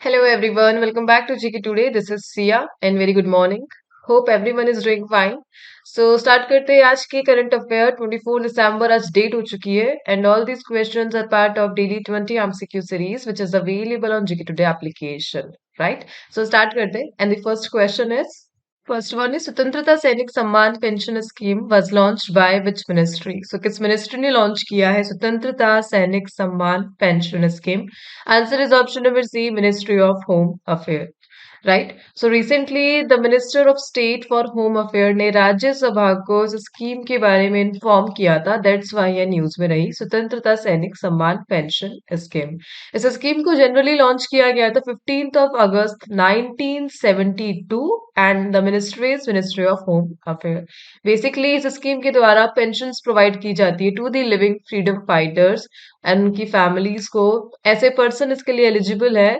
Hello everyone, welcome back to GK Today. This is Sia and very good morning. Hope everyone is doing fine. Start करते हैं आज के current affair 24 दिसंबर आज date हो चुकी है and all these questions are part of daily 20 MCQ series which is available on GK Today application, right? Start करते हैं and the first question is first one है स्वतंत्रता सैनिक सम्मान pension scheme was launched by which ministry so किस ministry ने launch किया है स्वतंत्रता सैनिक सम्मान pension scheme answer is option number C ministry of home affair right so recently the minister of state for home affair ने राज्यसभा को इस scheme के बारे में इन्फॉर्म किया था दैट्स वाई ये न्यूज में रही स्वतंत्रता सैनिक सम्मान पेंशन स्कीम इस स्कीम को जनरली लॉन्च किया गया था 15 अगस्त 1972 and the ministry is ministry of home affair basically इस स्कीम के द्वारा पेंशन प्रोवाइड की जाती है to the living freedom fighters and उनकी फैमिलीज को ऐसे पर्सन इसके लिए एलिजिबल है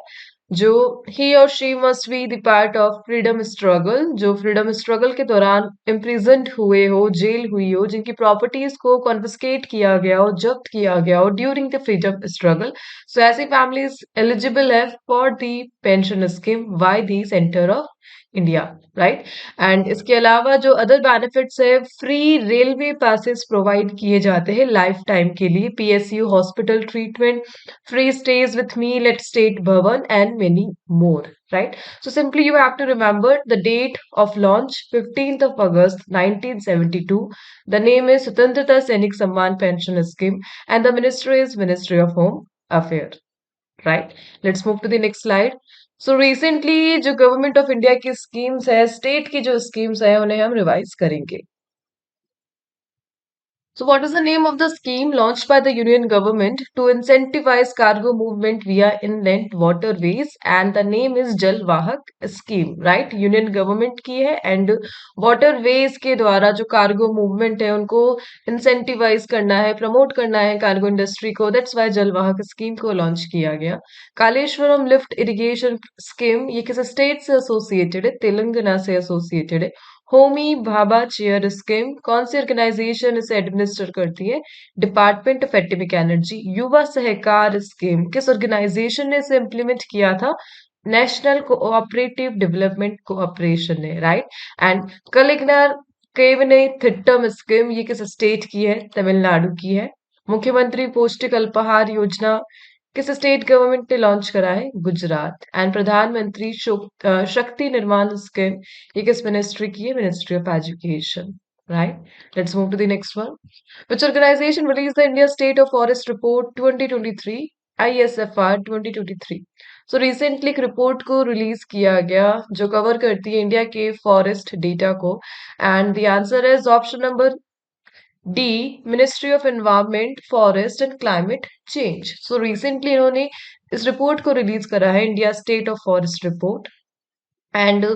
जो ही और she must be the part of freedom struggle जो फ्रीडम स्ट्रगल के दौरान इम्प्रिजन्ड हुए हो जेल हुई हो जिनकी प्रॉपर्टीज को कॉन्फिस्केट किया गया हो जब्त किया गया हो during the freedom struggle so ऐसी फैमिलीज एलिजिबल है for the pension scheme by the centre of India right and इसके अलावा जो अदर बेनिफिट्स है फ्री रेलवे पासेस प्रोवाइड किए जाते हैं लाइफ टाइम के लिए PSU hospital treatment free stays with meal at State Bhavan, and many more. Right? So simply you have to remember the date of launch 15th of August 1972. The name is Swatantrata Sainik Samman Pension Scheme and the ministry is Ministry of Home Affairs. Right? Let's move to the next slide. So recently जो government of India की schemes है state की जो schemes है उन्हें हम revise करेंगे So, what is the name of the scheme launched by the Union government to incentivize cargo movement via inland waterways? And the name is Jal Vahak scheme, right? Union government की है and waterways के द्वारा जो cargo movement है उनको incentivize करना है, promote करना है cargo industry को. That's why Jal Vahak scheme को launch किया गया. कालेश्वरम लिफ्ट इरिगेशन स्कीम ये किस स्टेट से एसोसिएटेड है तेलंगाना से एसोसिएटेड है होमी भाभा चेयर स्कीम कौन सी ऑर्गेनाइजेशन इसे एडमिनिस्टर करती है डिपार्टमेंट ऑफ एटॉमिक एनर्जी युवा सहकार स्कीम किस ऑर्गेनाइजेशन ने इसे इम्प्लीमेंट किया था नेशनल कोऑपरेटिव डेवलपमेंट कोऑपरेशन ने राइट एंड कलिग्नर केवने थिट्टम स्कीम ये किस स्टेट की है तमिलनाडु की है मुख्यमंत्री पौष्टिक अल्पाहार योजना किस स्टेट गवर्नमेंट ने लॉन्च करा है गुजरात एंड प्रधानमंत्री शक्ति निर्माण स्कीम ये किस मिनिस्ट्री की है ministry of education right let's move to the next one which organization released the India State of Forest Report 2023 ISFR 2023 so recently एक रिपोर्ट को रिलीज किया गया जो कवर करती है इंडिया के फॉरेस्ट डेटा को and the answer is option number D ministry of environment forest and climate change so recently इन्होंने इस रिपोर्ट को रिलीज करा है India state of forest report and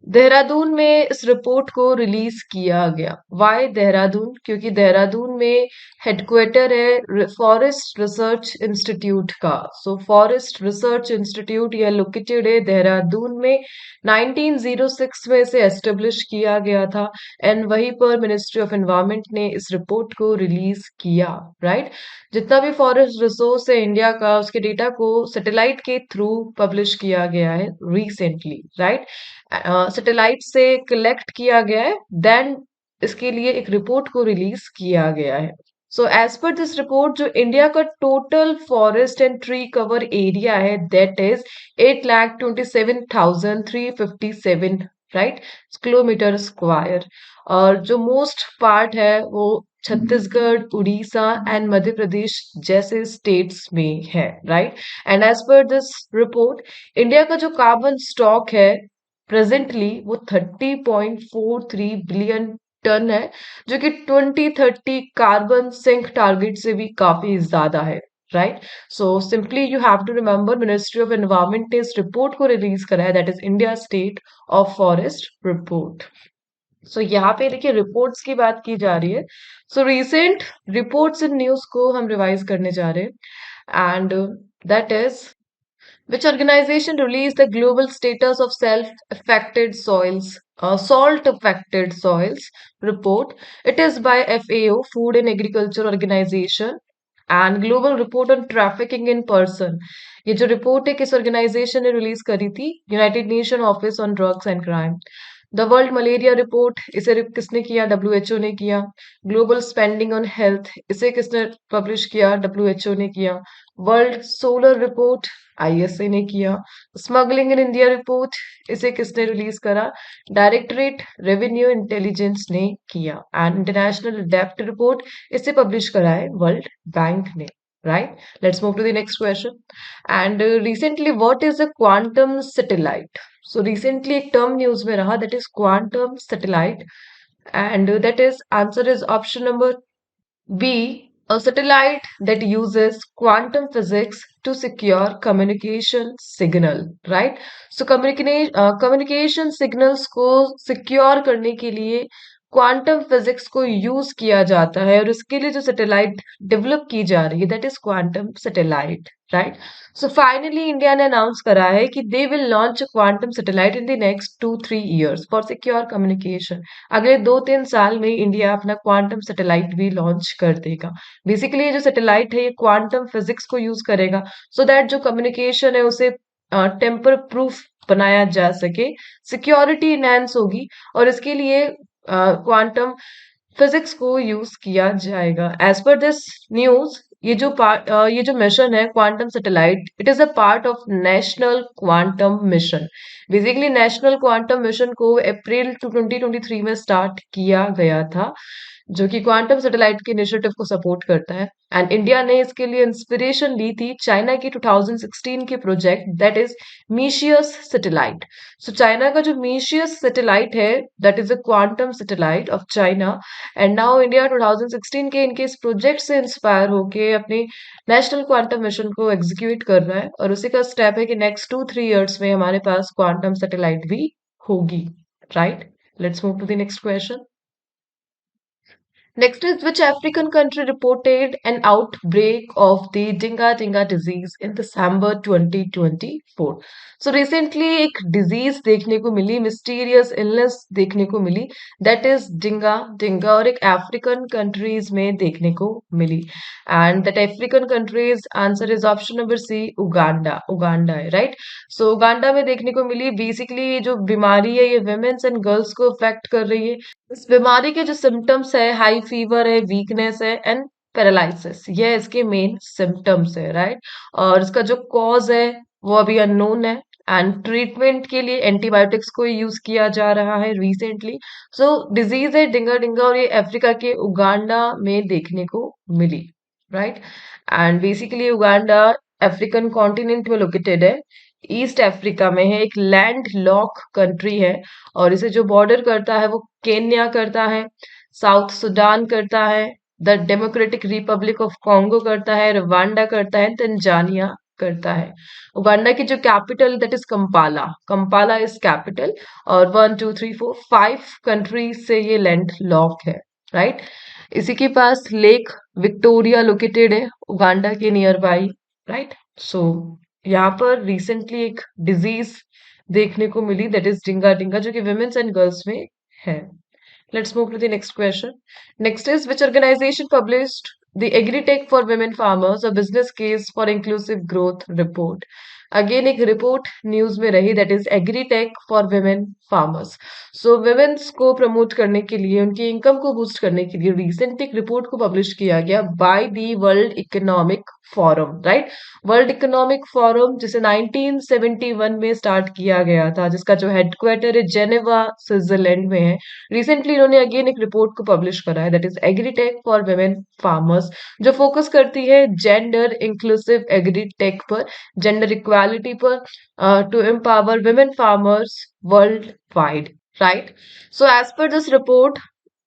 Dehradun में इस रिपोर्ट को रिलीज किया गया वाई देहरादून क्योंकि देहरादून में हेडक्वार्टर है फॉरेस्ट रिसर्च इंस्टीट्यूट का सो फॉरेस्ट रिसर्च इंस्टीट्यूट यह लोकेटेड है देहरादून में 1906 में इसे एस्टेब्लिश किया गया था एंड वहीं पर मिनिस्ट्री ऑफ एनवायरमेंट ने इस रिपोर्ट को रिलीज किया राइट जितना भी फॉरेस्ट रिसोर्स है इंडिया का उसके डेटा को सैटेलाइट के थ्रू पब्लिश किया गया है रिसेंटली राइट सैटेलाइट से कलेक्ट किया गया है देन इसके लिए एक रिपोर्ट को रिलीज किया गया है so as per this report जो इंडिया का total forest and tree cover area है that is 8,27,357 right kilometre square और जो मोस्ट पार्ट है वो छत्तीसगढ़ उड़ीसा एंड मध्य प्रदेश जैसे स्टेट्स में है right and as per this report India का जो कार्बन स्टॉक है प्रेजेंटली वो 30.43 बिलियन टन है जो कि 2030 कार्बन सिंक टारगेट से भी काफी ज्यादा है right so simply you have to remember ministry of environment ने इस रिपोर्ट को रिलीज करा है that is India state of forest report so यहाँ पे देखिए रिपोर्ट्स की बात की जा रही है so recent reports in news को हम रिवाइज करने जा रहे हैं and that is which organization released the global status of self-affected soils, salt-affected soils report? It is by FAO, Food and Agriculture Organization. And global report on trafficking in person. ये जो report है किस organisation ने release करी थी? United nation office on drugs and crime. The world malaria report, इसे किसने किया? डब्ल्यूएचओ ने किया। ग्लोबल स्पेंडिंग ऑन हेल्थ, इसे किसने पब्लिश किया? डब्ल्यूएचओ ने किया। वर्ल्ड सोलर रिपोर्ट, आईएसए ने किया। स्मगलिंग इन इंडिया रिपोर्ट, इसे किसने रिलीज करा? डायरेक्टरेट रेवेन्यू इंटेलिजेंस ने किया। एंड इंटरनेशनल डेब्ट रिपोर्ट, इसे पब्लिश करा है वर्ल्ड बैंक ने। Right, let's move to the next question. And recently what is a quantum satellite? So recently एक टर्म न्यूज में रहा, that is quantum satellite, and that is answer is option number B, a satellite that uses quantum physics to secure communication signal, right? So communication signals को secure करने के लिए quantum physics को use किया जाता है, और इसके लिए जो सैटेलाइट डेवलप की जा रही है that is quantum satellite, right? So finally India ने अनाउंस करा है कि they will launch quantum satellite in the next 2-3 years for secure communication. अगले 2-3 साल में इंडिया अपना क्वांटम सैटेलाइट भी लॉन्च कर देगा। बेसिकली ये जो सैटेलाइट है ये क्वांटम फिजिक्स को यूज करेगा सो दैट जो कम्युनिकेशन है उसे टेम्पर प्रूफ बनाया जा सके, सिक्योरिटी इनहेंस होगी, और इसके लिए क्वांटम फिजिक्स को यूज किया जाएगा। एज पर दिस न्यूज, ये जो मिशन है quantum satellite, it is a part of national quantum mission. Basically national quantum mission को अप्रैल 2023 में स्टार्ट किया गया था, जो कि क्वांटम सैटेलाइट के इनिशिएटिव को सपोर्ट करता है। एंड इंडिया ने इसके लिए इंस्पिरेशन ली थी चाइना की 2016 के project that is Micius satellite. So China का जो मीशियस सैटेलाइट है that is a quantum satellite of China, and now India 2016 के इनके इस प्रोजेक्ट से इंस्पायर होके अपने नेशनल क्वांटम मिशन को एग्जीक्यूट कर रहा है, और उसी का स्टेप है कि नेक्स्ट 2-3 years में हमारे पास क्वांटम सैटेलाइट भी होगी, right? Let's move to the next question. Next is, which African country reported an outbreak of the Dinga Dinga disease in December 2024? So recently एक disease देखने को मिली, mysterious illness देखने को मिली, that is Dinga Dinga, और एक African countries में देखने को मिली, and that African countries answer is option number C, Uganda. Uganda है, right? So Uganda में देखने को मिली। बेसिकली ये जो बीमारी है ये women's and girls को अफेक्ट कर रही है। इस बीमारी के जो सिम्टम्स है, हाई फीवर है, वीकनेस है एंड पैरालिसिस, ये इसके मेन सिम्टम्स है, राइट? और इसका जो कॉज है वो अभी अननोन है, एंड ट्रीटमेंट के लिए एंटीबायोटिक्स को यूज किया जा रहा है रिसेंटली। सो डिजीज है डिंगा डिंगा, और ये अफ्रीका के उगांडा में देखने को मिली, right? And basically Uganda African continent में लोकेटेड है, ईस्ट अफ्रीका में है, एक लैंड लॉक कंट्री है, और इसे जो बॉर्डर करता है वो केन्या करता है, साउथ सुडान करता है, the democratic Republic of Congo करता है, रवांडा करता है, तंजानिया करता है। उगांडा की जो capital that is Kampala, Kampala is capital, और 1 2 3 4 5 कंट्रीज से ये लैंड लॉक है, राइट? इसी के पास लेक विक्टोरिया लोकेटेड है उगांडा के नियर बाई, राइट? सो यहाँ पर रिसेंटली एक डिजीज देखने को मिली दैट इज डिंगा डिंगा, जो कि वुमेन्स एंड गर्ल्स में है। Let's move to the next question. Next is, which organization published the AgriTech for Women Farmers, a business case for inclusive growth report? Again एक report news में रही that is agritech for women farmers. So womens को promote करने के लिए, उनकी income को boost करने के लिए रिसेंट एक रिपोर्ट को पब्लिश किया गया by the world economic forum, right? World economic forum जिसे 1971 में स्टार्ट किया गया था, जिसका जो हेडक्वार्टर है जेनेवा स्विट्जरलैंड में है। रिसेंटली इन्होंने अगेन एक रिपोर्ट को पब्लिश करा है that is agritech for women farmers, जो फोकस करती है जेंडर इंक्लूसिव एग्रीटेक पर, जेंडर इक्वालिटी पर, to empower women farmers world wide, right? So as per this report,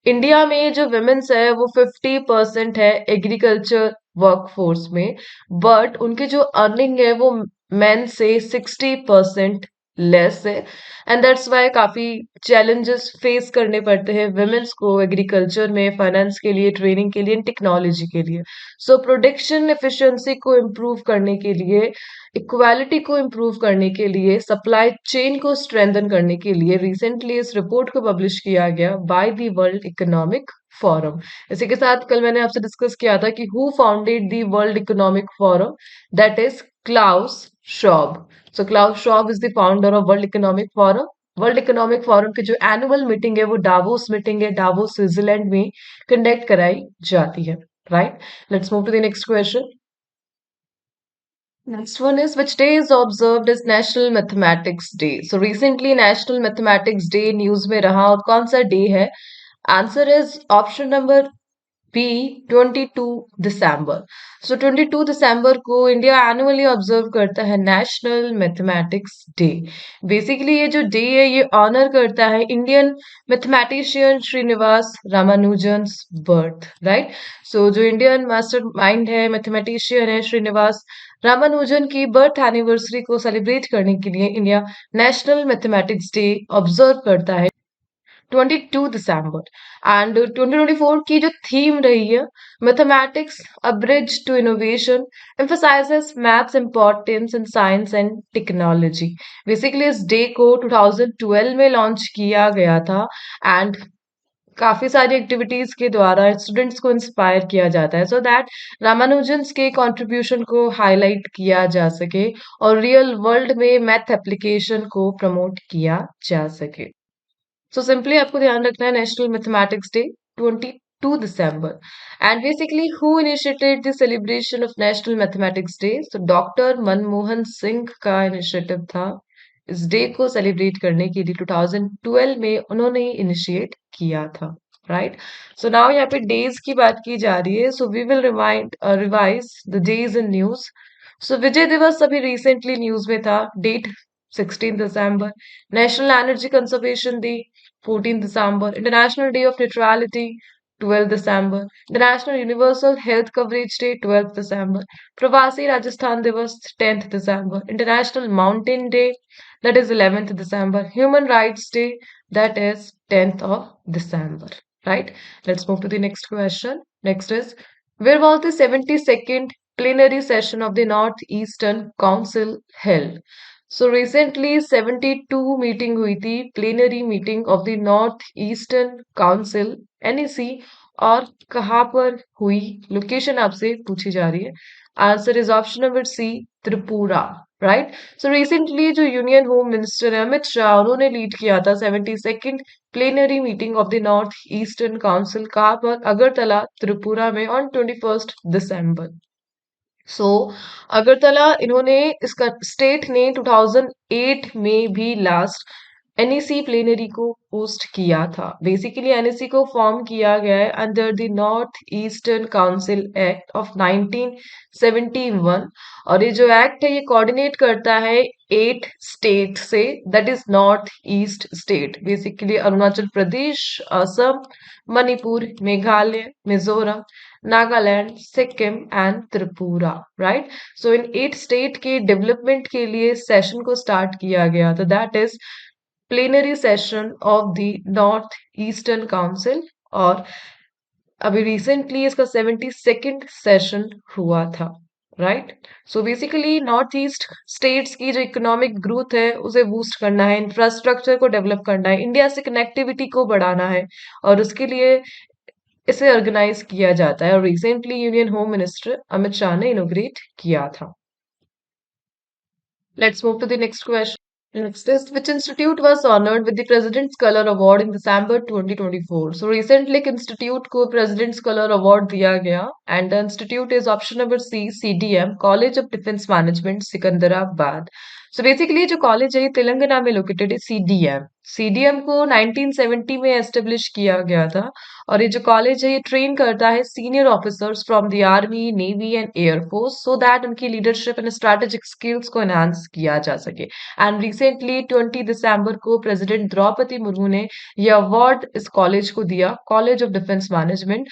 India में जो वुमेन्स है वो 50% है एग्रीकल्चर वर्कफोर्स में, बट उनकी जो अर्निंग है वो मेन से 60% लेस है, एंड दैट्स वाई काफी चैलेंजेस फेस करने पड़ते हैं वुमेन्स को एग्रीकल्चर में, फाइनेंस के लिए, ट्रेनिंग के लिए, टेक्नोलॉजी के लिए। सो प्रोडक्शन एफिशिएंसी को इम्प्रूव करने के लिए, इक्वालिटी को इम्प्रूव करने के लिए, सप्लाई चेन को स्ट्रेंथन करने के लिए रिसेंटली इस रिपोर्ट को पब्लिश किया गया by the world economic forum. इसी के साथ कल मैंने आपसे डिस्कस किया था कि who founded the world economic forum, that is Klaus Schwab. So Klaus Schwab is the founder of world economic forum. World economic forum की जो एनुअल मीटिंग है वो डावोस मीटिंग है, डावोस स्विट्जरलैंड में कंडक्ट कराई जाती है, right. Let's move to the next question. Next one is, which day is observed as National Mathematics Day? So recently National Mathematics Day news में रहा और कौन सा डे है? Answer is option number B 22 December. So 22 दिसंबर को India annually observe करता है नेशनल मैथमेटिक्स डे। बेसिकली ये जो डे है ये ऑनर करता है Indian mathematician Srinivasa Ramanujan birth, right. So जो इंडियन मास्टर माइंड है, मैथमेटिशियन है श्रीनिवास रामानुजन की बर्थ एनिवर्सरी को सेलिब्रेट करने के लिए India national mathematics day observe करता है 22 दिसंबर। एंड 2024 की जो थीम रही है, mathematics a bridge to innovation, emphasizes maths importance in science and technology. Basically इस डे को 2012 में लॉन्च किया गया था एंड काफी सारी एक्टिविटीज के द्वारा स्टूडेंट्स को इंस्पायर किया जाता है, सो दैट रामानुजन के कंट्रीब्यूशन को हाईलाइट किया जा सके और रियल वर्ल्ड में मैथ एप्लीकेशन को प्रमोट किया जा सके। सो सिंपली आपको ध्यान रखना है national mathematics day 22 December. And basically who initiated the celebration of national mathematics day? तो डॉक्टर मनमोहन सिंह का इनिशिएटिव था इस डे को सेलिब्रेट करने के लिए। 2012 में उन्होंने ही इनिशिएट किया था, राइट। सो नाउ यहाँ पे डेज की बात की जा रही है, so we will revise the days in news. So Vijay Diwas अभी रिसेंटली न्यूज में था, डेट 16 दिसंबर। नेशनल एनर्जी कंजर्वेशन डे 14 दिसंबर। इंटरनेशनल डे ऑफ न्यूट्रलिटी 12 दिसंबर। International universal health coverage day 12 दिसंबर। प्रवासी राजस्थान दिवस 10 दिसंबर। International mountain day that is 11th December. Human Rights Day, that is 10th of December. Right? Let's move to the next question. Next is, where was the 72nd plenary session of the Northeastern Council held? So recently 72 meeting हुई थी, plenary meeting of the Northeastern Council NEC, और कहाँ पर हुई? Location आपसे पूछी जा रही है। Answer is option number C, Tripura, right. So recently जो यूनियन होम मिनिस्टर है अमित शाह, उन्होंने लीड किया था 72nd plenary meeting of the north eastern council, कहाँ पर? अगरतला, त्रिपुरा में ऑन 21 दिसंबर। सो अगरतला इन्होंने इसका स्टेट ने 2008 में भी लास्ट एनईसी प्लेनरी को होस्ट किया था। बेसिकली एनईसी को फॉर्म किया गया है under the north eastern council act of 1971, और ये जो एक्ट है ये कोऑर्डिनेट करता है 8 स्टेट से, that is north east state, basically Arunachal Pradesh, Assam, Manipur, Meghalaya, Mizoram, Nagaland, Sikkim and Tripura, right. सो इन 8 स्टेट के डेवलपमेंट के लिए सेशन को स्टार्ट किया गया था, that is plenary session of the north eastern council, और अभी रिसेंटली इसका 72nd सेशन हुआ था, right. So basically north east states की जो इकोनॉमिक ग्रोथ है उसे बूस्ट करना है, इंफ्रास्ट्रक्चर को डेवलप करना है, इंडिया से कनेक्टिविटी को बढ़ाना है, और उसके लिए इसे ऑर्गेनाइज किया जाता है, और recently union home minister Amit Shah ने इनोग्रेट किया था। Let's move to the next question. Next is, which institute was honored with the President's Color Award in December 2024? So recently एक institute को President's Color Award दिया गया, and the institute is option number C, CDM, College of Defense Management, Secunderabad. So basically जो college है ये तेलंगाना में located है, CDM। CDM को 1970 में एस्टेब्लिश किया गया था, और ये जो कॉलेज है ये ट्रेन करता है senior officers from the army, navy and air force, so that उनकी लीडरशिप एंड स्ट्रैटेजिक स्किल्स को एनहांस किया जा सके। एंड रिसेंटली 20 दिसंबर को प्रेसिडेंट द्रौपदी मुर्मू ने यह अवार्ड इस कॉलेज को दिया, college of defence management,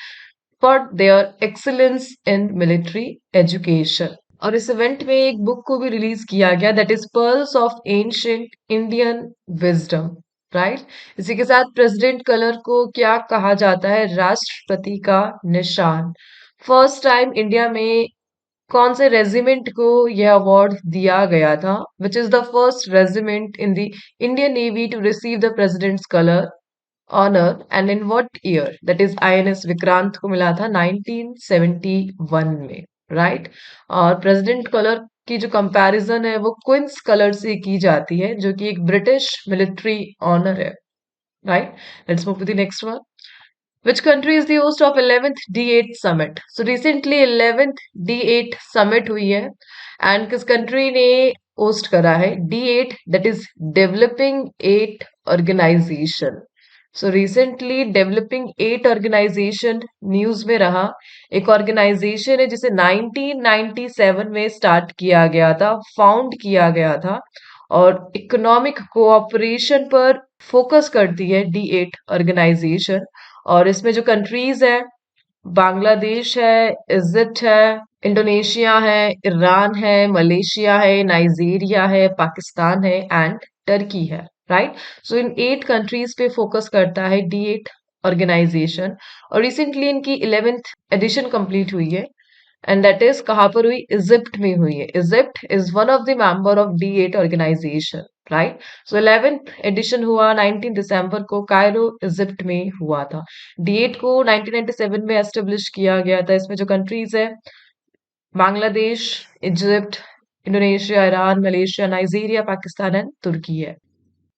for their excellence in military education. और इस इवेंट में एक बुक को भी रिलीज किया गया, that is pearls of ancient Indian wisdom, right. इसी के साथ प्रेसिडेंट कलर को क्या कहा जाता है? राष्ट्रपति का निशान। फर्स्ट टाइम इंडिया में कौन से रेजिमेंट को यह अवार्ड दिया गया था? Which is the first regiment in the Indian navy to receive the president's colour honour and in what year? That is INS Vikrant को मिला था 1971 में, राइट? और प्रेसिडेंट कलर की जो कंपैरिजन है वो क्वींस कलर से की जाती है, जो कि एक ब्रिटिश मिलिट्री ऑनर है, right? Let's move to the next one. Which country is the host of 11th D8 summit? So recently 11th D8 summit हुई है, and किस country ने host करा है? D8, that is Developing 8 Organization. So recently Developing 8 Organization news में रहा. एक organisation है जिसे 1997 में स्टार्ट किया गया था, फाउंड किया गया था, और इकोनॉमिक कोऑपरेशन पर फोकस करती है D8 ऑर्गेनाइजेशन. और इसमें जो कंट्रीज है, बांग्लादेश है, इजिप्ट है, इंडोनेशिया है, ईरान है, मलेशिया है, नाइजीरिया है, पाकिस्तान है एंड टर्की है, राइट? सो इन 8 कंट्रीज पे फोकस करता है D8 ऑर्गेनाइजेशन. और रिसेंटली इनकी 11th एडिशन कंप्लीट हुई है, एंड दैट इज कहाँ पर हुई? इजिप्ट में हुई है. Egypt is one of the member of D8 organisation, right? So 11th edition हुआ 19 दिसंबर को, कायरो इजिप्ट में हुआ था. D8 को 1997 में एस्टेब्लिश किया गया था. इसमें जो कंट्रीज है, Bangladesh, Egypt, Indonesia, Iran, Malaysia, Nigeria, Pakistan and तुर्की है.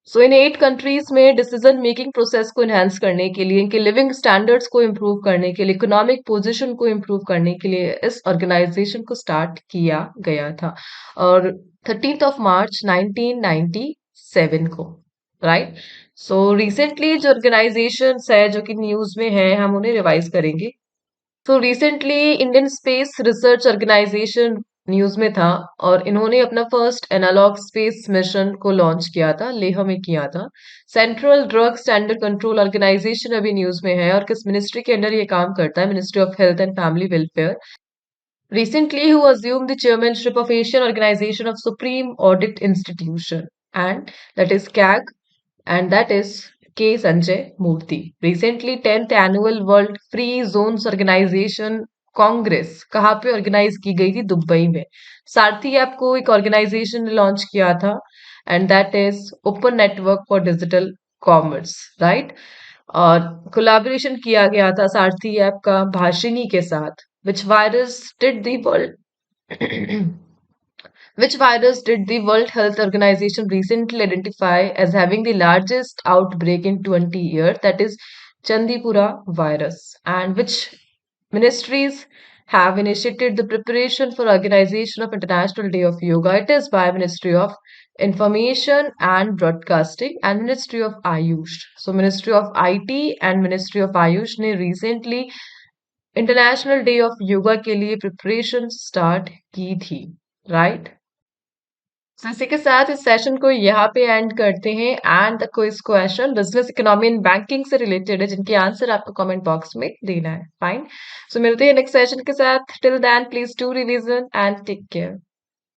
सो इन 8 कंट्रीज में डिसीजन मेकिंग प्रोसेस को एनहांस करने के लिए, इनके लिविंग स्टैंडर्ड्स को इम्प्रूव करने के लिए, इकोनॉमिक पोजीशन को इम्प्रूव करने के लिए इस ऑर्गेनाइजेशन को स्टार्ट किया गया था, और 13th ऑफ मार्च 1997 को, राइट? सो रिसेंटली जो ऑर्गेनाइजेशन है जो कि न्यूज में है, हम उन्हें रिवाइज करेंगे. तो recently Indian space research organisation news में था, और इन्होंने अपना फर्स्ट एनालॉग स्पेस मिशन को लॉन्च किया था, लेह में किया था. Central drug standard control organisation अभी न्यूज में है, और किस मिनिस्ट्री के अंडर ये काम करता है? Ministry of health and family welfare. Recently, who assumed the chairmanship of Asian Organization of Supreme Audit Institution, and that is CAG, and that is K. Sanjay Murthy. Recently, 10th Annual World Free Zones Organization Congress कहाँ पे organise की गई थी? Dubai में. सारथी app को एक organisation ने launch किया था, and that is open network for digital commerce, right? और कोलैबोरेशन किया गया था सारथी ऐप का भाषिनी के साथ. Which virus did the world which virus did the World Health Organization recently identify as having the largest outbreak in 20 years? That is Chandipura virus. And which ministries have initiated the preparation for organization of International Day of Yoga? It is by Ministry of Information and Broadcasting and Ministry of Ayush. So Ministry of IT and Ministry of Ayush ने recently international day of yoga के लिए preparation start की थी, right? तो इसी के साथ इस सेशन को यहाँ पे एंड करते हैं. And the quiz question business economy and banking से रिलेटेड है, जिनके आंसर आपको कमेंट बॉक्स में देना है. फाइन. सो मिलते हैं नेक्स्ट सेशन के साथ. Till then please do revision and take care.